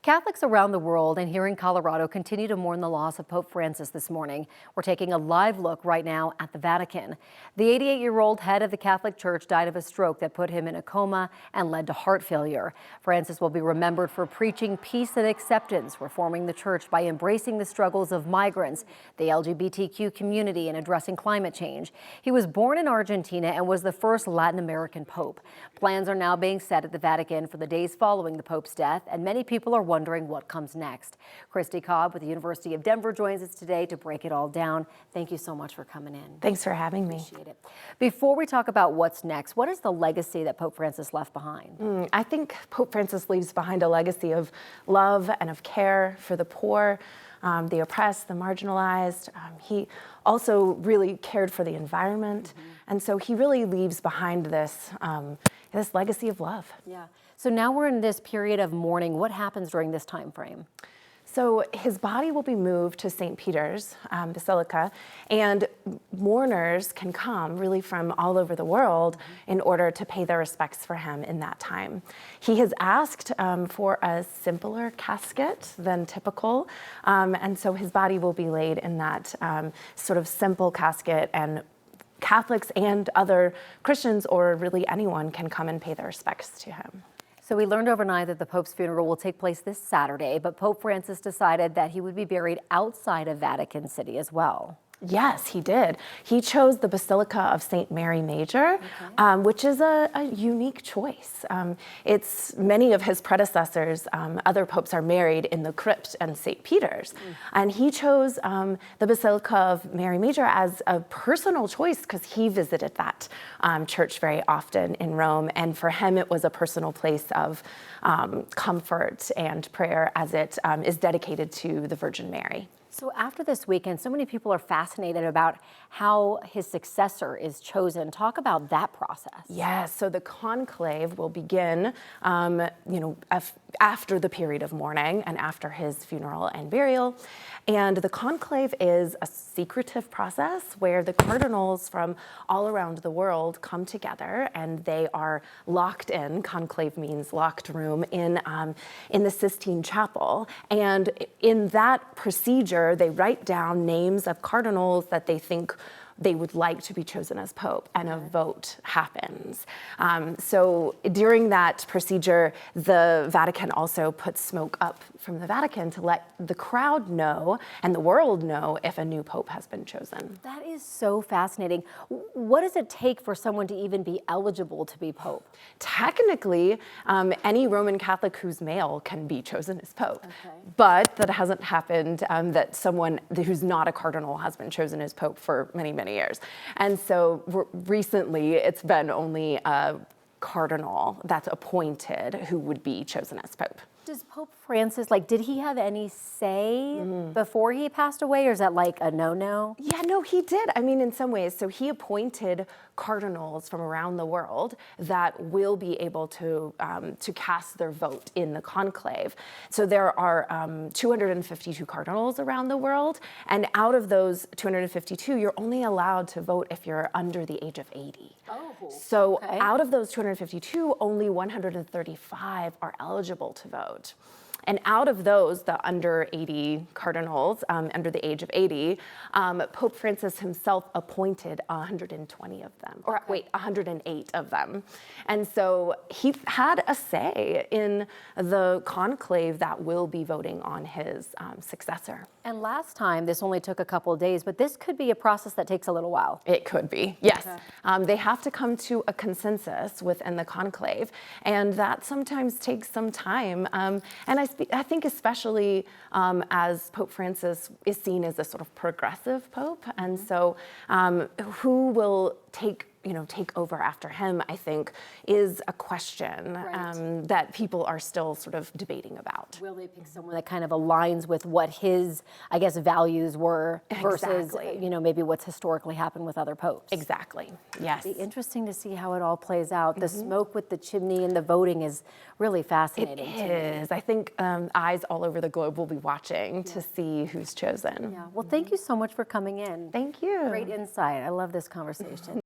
Catholics around the world and here in Colorado continue to mourn the loss of Pope Francis this morning. We're taking a live look right now at the Vatican. The 88-year-old head of the Catholic Church died of a stroke that put him in a coma and led to heart failure. Francis will be remembered for preaching peace and acceptance, reforming the church by embracing the struggles of migrants, the LGBTQ community, and addressing climate change. He was born in Argentina and was the first Latin American pope. Plans are now being set at the Vatican for the days following the Pope's death, and many people are wondering what comes next. Christy Cobb with the University of Denver joins us today to break it all down. Thank you so much for coming in. Thanks for having me. Appreciate it. Before we talk about what's next, what is the legacy that Pope Francis left behind? I think Pope Francis leaves behind a legacy of love and of care for the poor, the oppressed, the marginalized. He also really cared for the environment. And so he really leaves behind this, this legacy of love. Yeah. So now we're in this period of mourning. What happens during this time frame? So his body will be moved to St. Peter's Basilica, and mourners can come really from all over the world in order to pay their respects for him in that time. He has asked for a simpler casket than typical, and so his body will be laid in that sort of simple casket, and Catholics and other Christians, or really anyone, can come and pay their respects to him. So we learned overnight that the Pope's funeral will take place this Saturday, but Pope Francis decided that he would be buried outside of Vatican City as well. Yes, he did. He chose the Basilica of St. Mary Major, which is a unique choice. It's many of his predecessors, other popes, are married in the crypt and St. Peter's. And he chose the Basilica of Mary Major as a personal choice because he visited that church very often in Rome. And for him, it was a personal place of comfort and prayer, as it is dedicated to the Virgin Mary. So after this weekend, so many people are fascinated about how his successor is chosen. Talk about that process. Yes, so the conclave will begin, after the period of mourning and after his funeral and burial. And the conclave is a secretive process where the cardinals from all around the world come together, and they are locked in. Conclave means locked room in the Sistine Chapel. And in that procedure, they write down names of cardinals that they think they would like to be chosen as pope, and a vote happens. So during that procedure, the Vatican also puts smoke up from the Vatican to let the crowd know and the world know if a new pope has been chosen. That is so fascinating. What does it take for someone to even be eligible to be pope? Technically, any Roman Catholic who's male can be chosen as pope. But that hasn't happened, that someone who's not a cardinal has been chosen as pope for many, many years. And so recently it's been only a cardinal that's appointed who would be chosen as pope. Does Pope Francis, did he have any say before he passed away, or is that like a no-no? Yeah, no, he did. I mean, in some ways. So he appointed cardinals from around the world that will be able to cast their vote in the conclave. So there are 252 cardinals around the world, and out of those 252, you're only allowed to vote if you're under the age of 80. So out of those 252, only 135 are eligible to vote. And out of those, the under 80 cardinals, under the age of 80, Pope Francis himself appointed 120 of them, or 108 of them. And so he had a say in the conclave that will be voting on his successor. And last time, this only took a couple of days, but this could be a process that takes a little while. It could be, yes. They have to come to a consensus within the conclave, and that sometimes takes some time. And I think especially as Pope Francis is seen as a sort of progressive pope, and so who will take over after him, I think, is a question that people are still sort of debating about. Will they pick someone that kind of aligns with what his, I guess, values were versus, maybe what's historically happened with other popes? Exactly, yes. It'll be interesting to see how it all plays out. The smoke with the chimney and the voting is really fascinating. It is. I think eyes all over the globe will be watching to see who's chosen. Yeah. Well, thank you so much for coming in. Thank you. Great insight. I love this conversation.